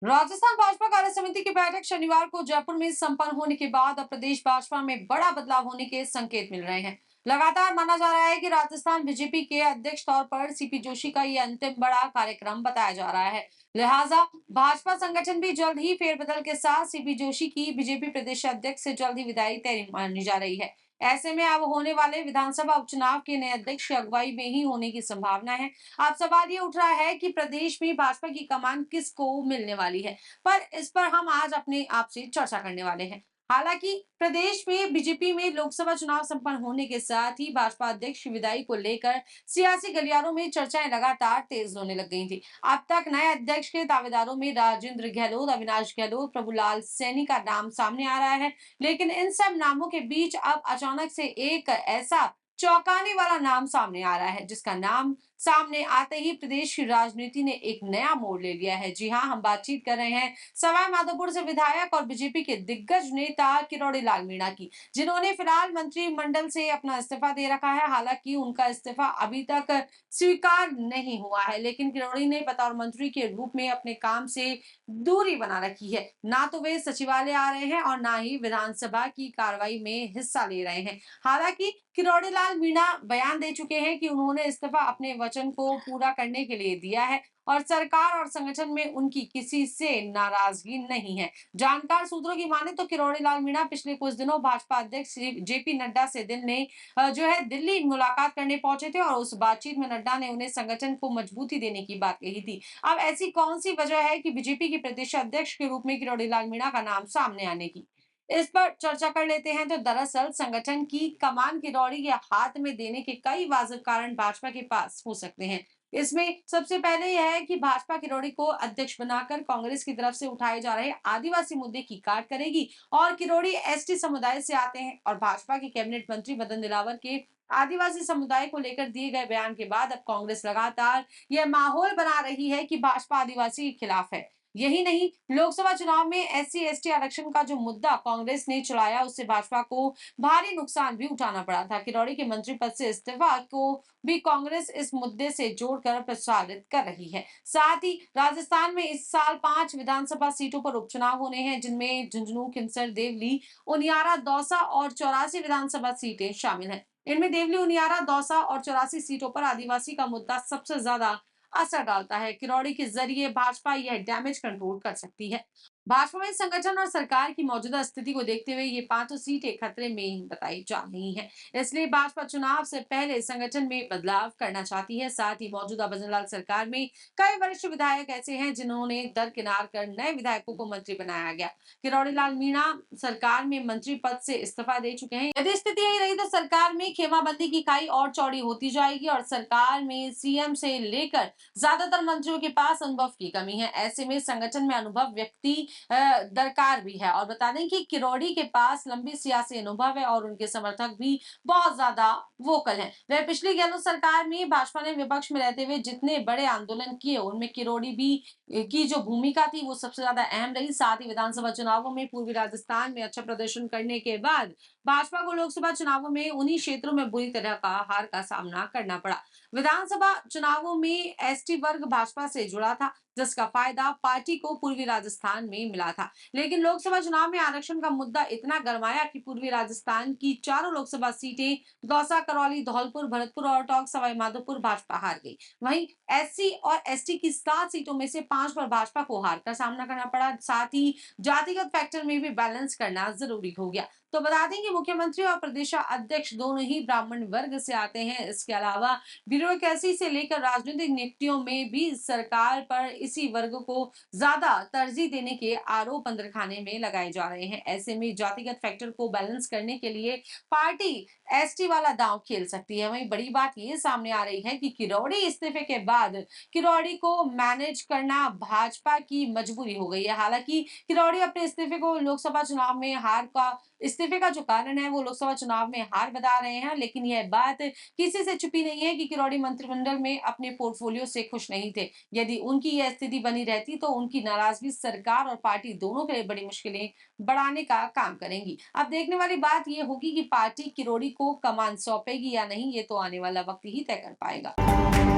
राजस्थान भाजपा कार्य समिति की बैठक शनिवार को जयपुर में संपन्न होने के बाद अब प्रदेश भाजपा में बड़ा बदलाव होने के संकेत मिल रहे हैं। लगातार माना जा रहा है कि राजस्थान बीजेपी के अध्यक्ष तौर पर सीपी जोशी का ये अंतिम बड़ा कार्यक्रम बताया जा रहा है। लिहाजा भाजपा संगठन भी जल्द ही फेरबदल के साथ सीपी जोशी की बीजेपी प्रदेश अध्यक्ष से जल्द ही विदाई तय मानी जा रही है। ऐसे में अब होने वाले विधानसभा उपचुनाव के नए अध्यक्ष की अगुवाई में ही होने की संभावना है। अब सवाल ये उठ रहा है कि प्रदेश में भाजपा की कमान किसको मिलने वाली है, पर इस पर हम आज अपने आप से चर्चा करने वाले हैं। हालांकि प्रदेश में बीजेपी में लोकसभा चुनाव संपन्न होने के साथ ही भाजपा अध्यक्ष की विदाई को लेकर सियासी गलियारों में चर्चाएं लगातार तेज होने लग गई थी। अब तक नए अध्यक्ष के दावेदारों में राजेंद्र गहलोत, अविनाश गहलोत, प्रभुलाल सैनी का नाम सामने आ रहा है, लेकिन इन सब नामों के बीच अब अचानक से एक ऐसा चौंकाने वाला नाम सामने आ रहा है, जिसका नाम सामने आते ही प्रदेश की राजनीति ने एक नया मोड़ ले लिया है। जी हां, हम बातचीत कर रहे हैं सवाई माधोपुर से विधायक और बीजेपी के दिग्गज नेता किरोड़ी लाल मीणा की, जिन्होंने फिलहाल मंत्रिमंडल से अपना इस्तीफा दे रखा है। हालांकि उनका इस्तीफा अभी तक स्वीकार नहीं हुआ है, लेकिन किरोड़ी ने बतौर मंत्री के रूप में अपने काम से दूरी बना रखी है। ना तो वे सचिवालय आ रहे हैं और ना ही विधानसभा की कार्रवाई में हिस्सा ले रहे हैं। हालांकि किरोड़ी लाल मीणा बयान दे चुके हैं कि उन्होंने इस्तीफा अपने वचन को पूरा करने के लिए दिया है और सरकार और संगठन में उनकी किसी से नाराजगी नहीं है। जानकार सूत्रों की माने तो किरोड़ी लाल मीणा पिछले कुछ दिनों भाजपा अध्यक्ष जेपी नड्डा से दिल्ली मुलाकात करने पहुंचे थे और उस बातचीत में नड्डा ने उन्हें संगठन को मजबूती देने की बात कही थी। अब ऐसी कौन सी वजह है कि बीजेपी के प्रदेश अध्यक्ष के रूप में किरोड़ी लाल मीणा का नाम सामने आने की? इस पर चर्चा कर लेते हैं। तो दरअसल संगठन की कमान किरोड़ी के हाथ में देने के कई वाजिब कारण भाजपा के पास हो सकते हैं। इसमें सबसे पहले यह है कि भाजपा किरोड़ी को अध्यक्ष बनाकर कांग्रेस की तरफ से उठाए जा रहे आदिवासी मुद्दे की काट करेगी और किरोड़ी एसटी समुदाय से आते हैं और भाजपा के कैबिनेट मंत्री मदन दिलावर के आदिवासी समुदाय को लेकर दिए गए बयान के बाद अब कांग्रेस लगातार यह माहौल बना रही है कि भाजपा आदिवासी के खिलाफ है। यही नहीं, लोकसभा चुनाव में एससी एसटी आरक्षण का जो मुद्दा कांग्रेस ने चलाया, उससे भाजपा को भारी नुकसान भी उठाना पड़ा था। किरोड़ी के मंत्री पद से इस्तीफा को भी कांग्रेस इस मुद्दे से जोड़कर प्रचारित कर रही है। साथ ही राजस्थान में इस साल 5 विधानसभा सीटों पर उपचुनाव होने हैं, जिनमें झुंझुनू, खिंसर, देवली, उनियारा, दौसा और 84 विधानसभा सीटें शामिल हैं। इनमें देवली, उनियारा, दौसा और 84 सीटों पर आदिवासी का मुद्दा सबसे ज्यादा असर डालता है। किरोड़ी के जरिए भाजपा यह डैमेज कंट्रोल कर सकती है। भाजपा में संगठन और सरकार की मौजूदा स्थिति को देखते हुए ये पांचों सीटें खतरे में बताई जा रही हैं। इसलिए भाजपा चुनाव से पहले संगठन में बदलाव करना चाहती है। साथ ही मौजूदा भजनलाल सरकार में कई वरिष्ठ विधायक ऐसे हैं जिन्होंने दरकिनार कर नए विधायकों को मंत्री बनाया गया। किरोड़ी लाल मीणा सरकार में मंत्री पद से इस्तीफा दे चुके हैं। यदि स्थिति यही रही तो सरकार में खेमाबंदी की खाई और चौड़ी होती जाएगी और सरकार में सीएम से लेकर ज्यादातर मंत्रियों के पास अनुभव की कमी है। ऐसे में संगठन में अनुभव व्यक्ति दरकार भी है और बता दें कि किरोड़ी के पास लंबी सियासी अनुभव है और उनके समर्थक भी बहुत ज्यादा वोकल हैं। वह पिछली गहलोत सरकार में भाजपा ने विपक्ष में रहते हुए जितने बड़े आंदोलन किए, उनमें किरोड़ी भी की जो भूमिका थी वो सबसे ज्यादा अहम रही। साथ ही विधानसभा चुनावों में पूर्वी राजस्थान में अच्छा प्रदर्शन करने के बाद भाजपा को लोकसभा चुनावों में उन्हीं क्षेत्रों में बुरी तरह का हार का सामना करना पड़ा। विधानसभा चुनावों में एसटी वर्ग भाजपा से जुड़ा था, जिसका फायदा पार्टी को पूर्वी राजस्थान में मिला था। लेकिन लोकसभा चुनाव में आरक्षण का मुद्दा इतना गरमाया कि पूर्वी राजस्थान की चारों लोकसभा सीटें दौसा, करौली, धौलपुर, भरतपुर और टोंक सवाई माधोपुर भाजपा हार गई। वहीं एससी और एसटी की 7 सीटों में से 5 पर भाजपा को हार का सामना करना पड़ा। साथ ही जातिगत फैक्टर में भी बैलेंस करना जरूरी हो गया। तो बता दें कि मुख्यमंत्री और प्रदेश अध्यक्ष दोनों ही ब्राह्मण वर्ग से आते हैं। इसके अलावा ब्यूरोक्रेसी से लेकर राजनीतिक नियुक्तियों में भी सरकार पर इसी वर्ग को ज्यादा तरजीह देने के आरोप अंदर खाने में लगाए जा रहे हैं। ऐसे में जातिगत फैक्टर को बैलेंस करने के लिए पार्टी एसटी वाला दांव खेल सकती है। वहीं बड़ी बात ये सामने आ रही है कि किरोड़ी इस्तीफे के बाद किरोड़ी को मैनेज करना भाजपा की मजबूरी हो गई है। हालांकि किरोड़ी अपने इस्तीफे को लोकसभा चुनाव में हार का इस्तीफे का जो कारण है वो लोकसभा चुनाव में हार बता रहे हैं, लेकिन यह बात किसी से छुपी नहीं है कि किरोड़ी मंत्रिमंडल में अपने पोर्टफोलियो से खुश नहीं थे। यदि उनकी यह स्थिति बनी रहती तो उनकी नाराजगी सरकार और पार्टी दोनों के लिए बड़ी मुश्किलें बढ़ाने का काम करेंगी। अब देखने वाली बात यह होगी कि पार्टी किरोड़ी को कमान सौंपेगी या नहीं, ये तो आने वाला वक्त ही तय कर पाएगा।